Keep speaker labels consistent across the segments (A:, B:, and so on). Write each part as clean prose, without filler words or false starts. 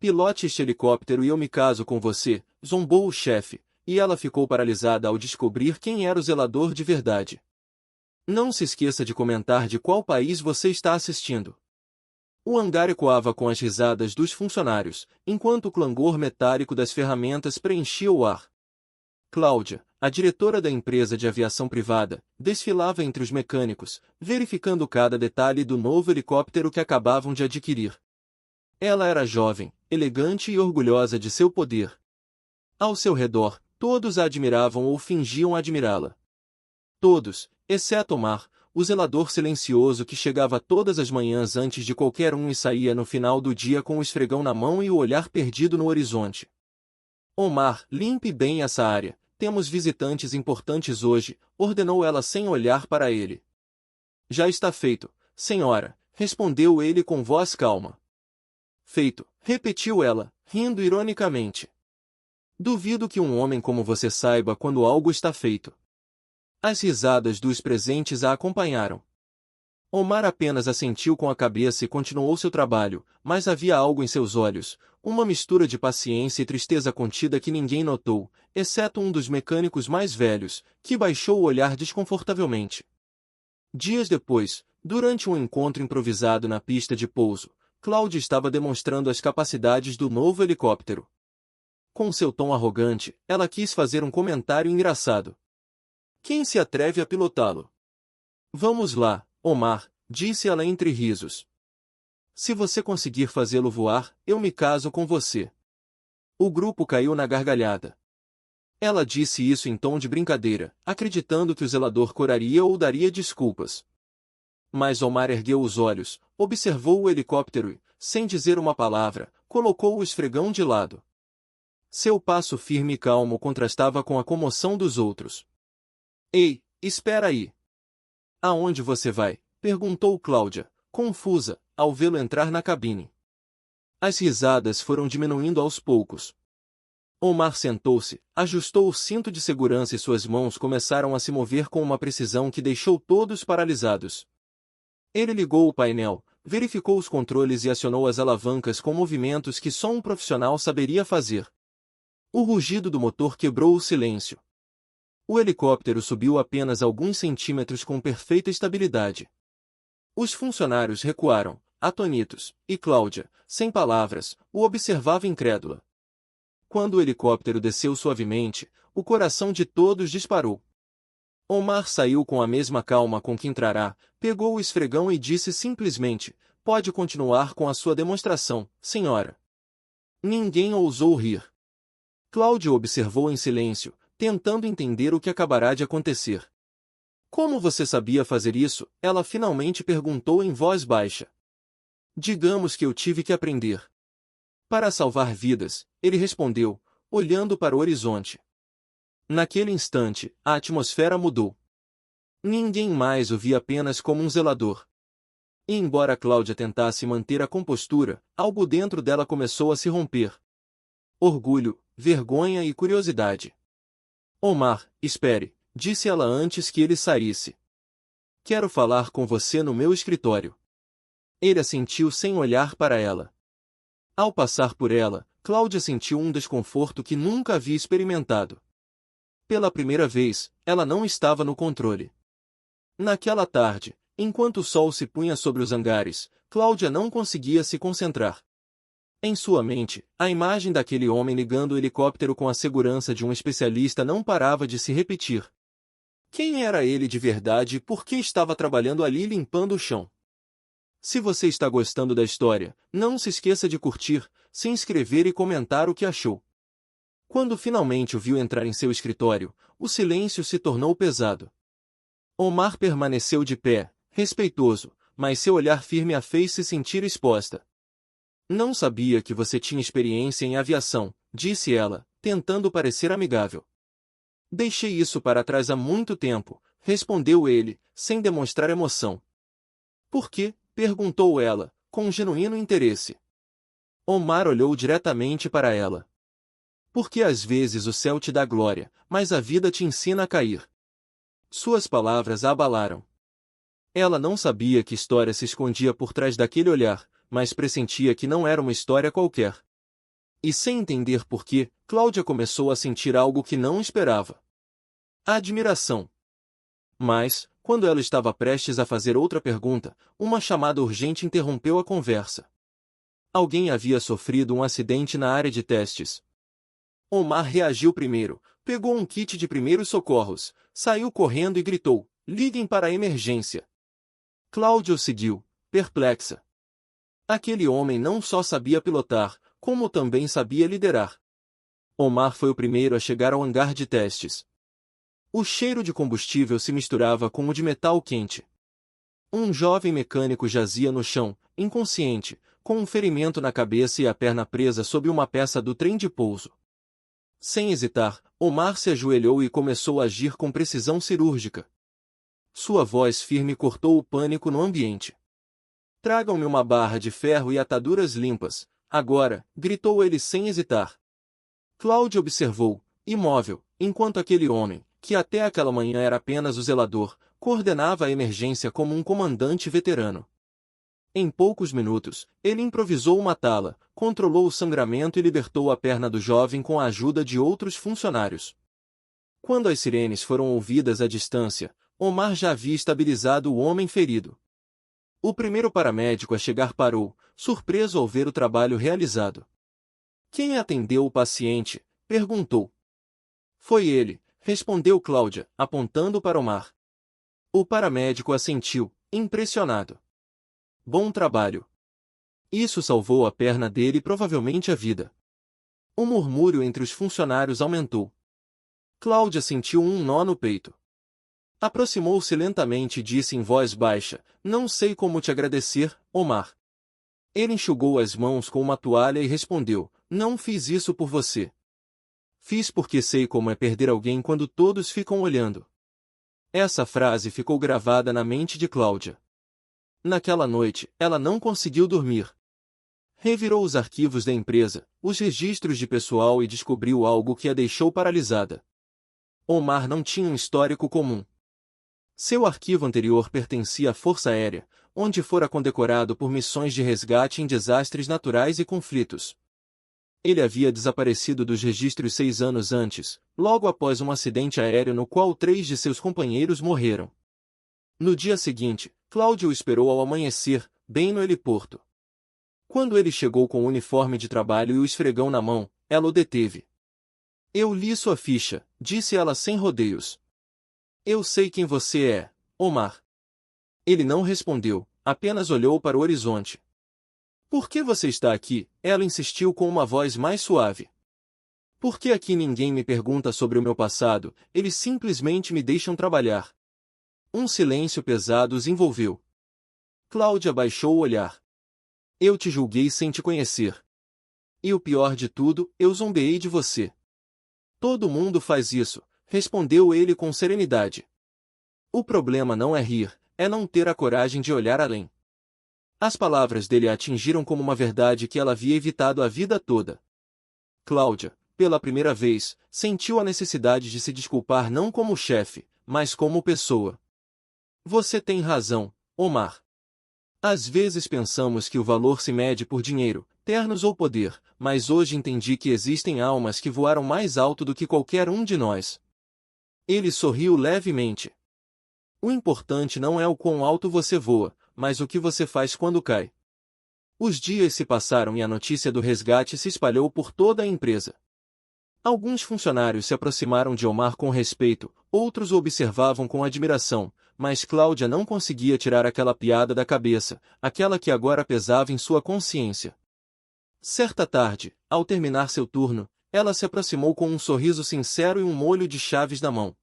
A: Pilote este helicóptero e eu me caso com você, zombou o chefe, e ela ficou paralisada ao descobrir quem era o zelador de verdade. Não se esqueça de comentar de qual país você está assistindo. O hangar ecoava com as risadas dos funcionários, enquanto o clangor metálico das ferramentas preenchia o ar. Cláudia, a diretora da empresa de aviação privada, desfilava entre os mecânicos, verificando cada detalhe do novo helicóptero que acabavam de adquirir. Ela era jovem, elegante e orgulhosa de seu poder. Ao seu redor, todos a admiravam ou fingiam admirá-la. Todos, exceto Omar, o zelador silencioso que chegava todas as manhãs antes de qualquer um e saía no final do dia com o esfregão na mão e o olhar perdido no horizonte. Omar, limpe bem essa área. Temos visitantes importantes hoje, ordenou ela sem olhar para ele. Já está feito, senhora, respondeu ele com voz calma. Feito, repetiu ela, rindo ironicamente. Duvido que um homem como você saiba quando algo está feito. As risadas dos presentes a acompanharam. Omar apenas assentiu com a cabeça e continuou seu trabalho, mas havia algo em seus olhos, uma mistura de paciência e tristeza contida que ninguém notou, exceto um dos mecânicos mais velhos, que baixou o olhar desconfortavelmente. Dias depois, durante um encontro improvisado na pista de pouso, Cláudia estava demonstrando as capacidades do novo helicóptero. Com seu tom arrogante, ela quis fazer um comentário engraçado. Quem se atreve a pilotá-lo? Vamos lá, Omar, disse ela entre risos. Se você conseguir fazê-lo voar, eu me caso com você. O grupo caiu na gargalhada. Ela disse isso em tom de brincadeira, acreditando que o zelador coraria ou daria desculpas. Mas Omar ergueu os olhos, observou o helicóptero e, sem dizer uma palavra, colocou o esfregão de lado. Seu passo firme e calmo contrastava com a comoção dos outros. Ei, espera aí! Aonde você vai? Perguntou Cláudia, confusa, ao vê-lo entrar na cabine. As risadas foram diminuindo aos poucos. Omar sentou-se, ajustou o cinto de segurança e suas mãos começaram a se mover com uma precisão que deixou todos paralisados. Ele ligou o painel, verificou os controles e acionou as alavancas com movimentos que só um profissional saberia fazer. O rugido do motor quebrou o silêncio. O helicóptero subiu apenas alguns centímetros com perfeita estabilidade. Os funcionários recuaram, atônitos, e Cláudia, sem palavras, o observava incrédula. Quando o helicóptero desceu suavemente, o coração de todos disparou. Omar saiu com a mesma calma com que entrará, pegou o esfregão e disse simplesmente, pode continuar com a sua demonstração, senhora. Ninguém ousou rir. Cláudia observou em silêncio, tentando entender o que acabará de acontecer. Como você sabia fazer isso? Ela finalmente perguntou em voz baixa. Digamos que eu tive que aprender. Para salvar vidas, ele respondeu, olhando para o horizonte. Naquele instante, a atmosfera mudou. Ninguém mais o via apenas como um zelador. E embora Cláudia tentasse manter a compostura, algo dentro dela começou a se romper. Orgulho, vergonha e curiosidade. Omar, espere, disse ela antes que ele saísse. Quero falar com você no meu escritório. Ele assentiu sem olhar para ela. Ao passar por ela, Cláudia sentiu um desconforto que nunca havia experimentado. Pela primeira vez, ela não estava no controle. Naquela tarde, enquanto o sol se punha sobre os hangares, Cláudia não conseguia se concentrar. Em sua mente, a imagem daquele homem ligando o helicóptero com a segurança de um especialista não parava de se repetir. Quem era ele de verdade e por que estava trabalhando ali limpando o chão? Se você está gostando da história, não se esqueça de curtir, se inscrever e comentar o que achou. Quando finalmente o viu entrar em seu escritório, o silêncio se tornou pesado. Omar permaneceu de pé, respeitoso, mas seu olhar firme a fez se sentir exposta. Não sabia que você tinha experiência em aviação, disse ela, tentando parecer amigável. Deixei isso para trás há muito tempo, respondeu ele, sem demonstrar emoção. Por quê? Perguntou ela, com genuíno interesse. Omar olhou diretamente para ela. Porque às vezes o céu te dá glória, mas a vida te ensina a cair. Suas palavras a abalaram. Ela não sabia que história se escondia por trás daquele olhar, mas pressentia que não era uma história qualquer. E sem entender por quê, Cláudia começou a sentir algo que não esperava. Admiração. Mas, quando ela estava prestes a fazer outra pergunta, uma chamada urgente interrompeu a conversa. Alguém havia sofrido um acidente na área de testes. Omar reagiu primeiro, pegou um kit de primeiros socorros, saiu correndo e gritou: "Liguem para a emergência." Cláudia o seguiu, perplexa. Aquele homem não só sabia pilotar, como também sabia liderar. Omar foi o primeiro a chegar ao hangar de testes. O cheiro de combustível se misturava com o de metal quente. Um jovem mecânico jazia no chão, inconsciente, com um ferimento na cabeça e a perna presa sob uma peça do trem de pouso. Sem hesitar, Omar se ajoelhou e começou a agir com precisão cirúrgica. Sua voz firme cortou o pânico no ambiente. "Tragam-me uma barra de ferro e ataduras limpas, agora", gritou ele sem hesitar. Cláudia observou, imóvel, enquanto aquele homem, que até aquela manhã era apenas o zelador, coordenava a emergência como um comandante veterano. Em poucos minutos, ele improvisou uma tala, controlou o sangramento e libertou a perna do jovem com a ajuda de outros funcionários. Quando as sirenes foram ouvidas à distância, Omar já havia estabilizado o homem ferido. O primeiro paramédico a chegar parou, surpreso ao ver o trabalho realizado. "Quem atendeu o paciente?", perguntou. "Foi ele", respondeu Cláudia, apontando para Omar. O paramédico assentiu, impressionado. "Bom trabalho. Isso salvou a perna dele e provavelmente a vida." O murmúrio entre os funcionários aumentou. Cláudia sentiu um nó no peito. Aproximou-se lentamente e disse em voz baixa: "Não sei como te agradecer, Omar." Ele enxugou as mãos com uma toalha e respondeu: "Não fiz isso por você. Fiz porque sei como é perder alguém quando todos ficam olhando." Essa frase ficou gravada na mente de Cláudia. Naquela noite, ela não conseguiu dormir. Revirou os arquivos da empresa, os registros de pessoal e descobriu algo que a deixou paralisada. Omar não tinha um histórico comum. Seu arquivo anterior pertencia à Força Aérea, onde fora condecorado por missões de resgate em desastres naturais e conflitos. Ele havia desaparecido dos registros 6 anos antes, logo após um acidente aéreo no qual 3 de seus companheiros morreram. No dia seguinte, Cláudio o esperou ao amanhecer, bem no heliporto. Quando ele chegou com o uniforme de trabalho e o esfregão na mão, ela o deteve. "Eu li sua ficha", disse ela sem rodeios. "Eu sei quem você é, Omar." Ele não respondeu, apenas olhou para o horizonte. "Por que você está aqui?", ela insistiu com uma voz mais suave. "Por que aqui ninguém me pergunta sobre o meu passado, eles simplesmente me deixam trabalhar." Um silêncio pesado os envolveu. Cláudia baixou o olhar. "Eu te julguei sem te conhecer. E o pior de tudo, eu zombeei de você." "Todo mundo faz isso", respondeu ele com serenidade. "O problema não é rir, é não ter a coragem de olhar além." As palavras dele a atingiram como uma verdade que ela havia evitado a vida toda. Cláudia, pela primeira vez, sentiu a necessidade de se desculpar não como chefe, mas como pessoa. "Você tem razão, Omar. Às vezes pensamos que o valor se mede por dinheiro, ternos ou poder, mas hoje entendi que existem almas que voaram mais alto do que qualquer um de nós." Ele sorriu levemente. "O importante não é o quão alto você voa, mas o que você faz quando cai." Os dias se passaram e a notícia do resgate se espalhou por toda a empresa. Alguns funcionários se aproximaram de Omar com respeito, outros o observavam com admiração, mas Cláudia não conseguia tirar aquela piada da cabeça, aquela que agora pesava em sua consciência. Certa tarde, ao terminar seu turno, ela se aproximou com um sorriso sincero e um molho de chaves na mão.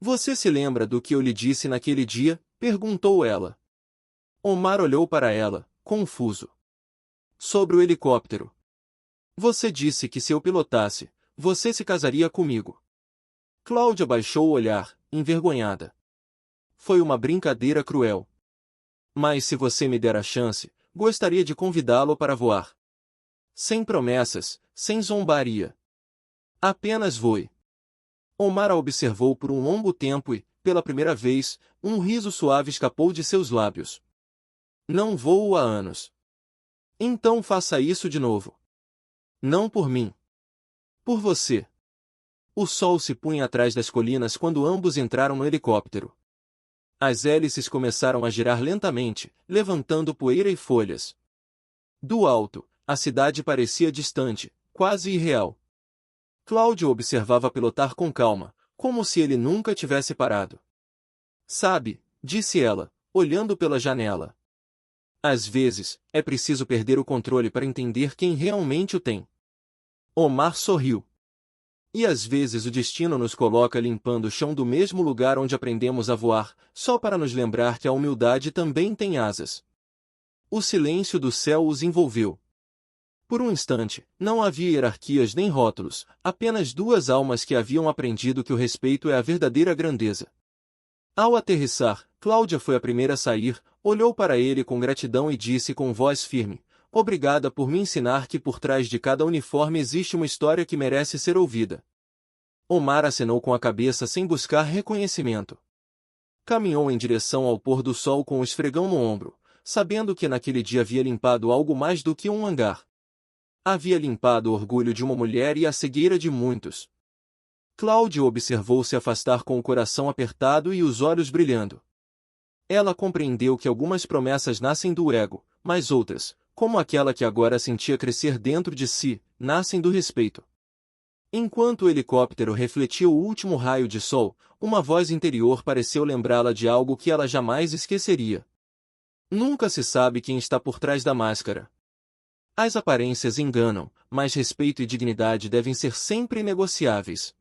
A: "Você se lembra do que eu lhe disse naquele dia?", perguntou ela. Omar olhou para ela, confuso. "Sobre o helicóptero. Você disse que se eu pilotasse, você se casaria comigo." Cláudia baixou o olhar, envergonhada. "Foi uma brincadeira cruel. Mas se você me der a chance, gostaria de convidá-lo para voar. Sem promessas, sem zombaria. Apenas voe." Omar a observou por um longo tempo e, pela primeira vez, um riso suave escapou de seus lábios. "Não voo há anos." "Então faça isso de novo." Não por mim. Por você. O sol se punha atrás das colinas quando ambos entraram no helicóptero. As hélices começaram a girar lentamente, levantando poeira e folhas. Do alto, a cidade parecia distante, quase irreal. Cláudio observava pilotar com calma, como se ele nunca tivesse parado. Sabe, disse ela, olhando pela janela. Às vezes, é preciso perder o controle para entender quem realmente o tem. Omar sorriu. E às vezes o destino nos coloca limpando o chão do mesmo lugar onde aprendemos a voar, só para nos lembrar que a humildade também tem asas. O silêncio do céu os envolveu. Por um instante, não havia hierarquias nem rótulos, apenas duas almas que haviam aprendido que o respeito é a verdadeira grandeza. Ao aterrissar, Cláudia foi a primeira a sair, olhou para ele com gratidão e disse com voz firme: "Obrigada por me ensinar que por trás de cada uniforme existe uma história que merece ser ouvida." Omar acenou com a cabeça sem buscar reconhecimento. Caminhou em direção ao pôr do sol com o esfregão no ombro, sabendo que naquele dia havia limpado algo mais do que um hangar. Havia limpado o orgulho de uma mulher e a cegueira de muitos. Cláudio observou se afastar com o coração apertado e os olhos brilhando. Ela compreendeu que algumas promessas nascem do ego, mas outras, como aquela que agora sentia crescer dentro de si, nascem do respeito. Enquanto o helicóptero refletia o último raio de sol, uma voz interior pareceu lembrá-la de algo que ela jamais esqueceria. Nunca se sabe quem está por trás da máscara. As aparências enganam, mas respeito e dignidade devem ser sempre negociáveis.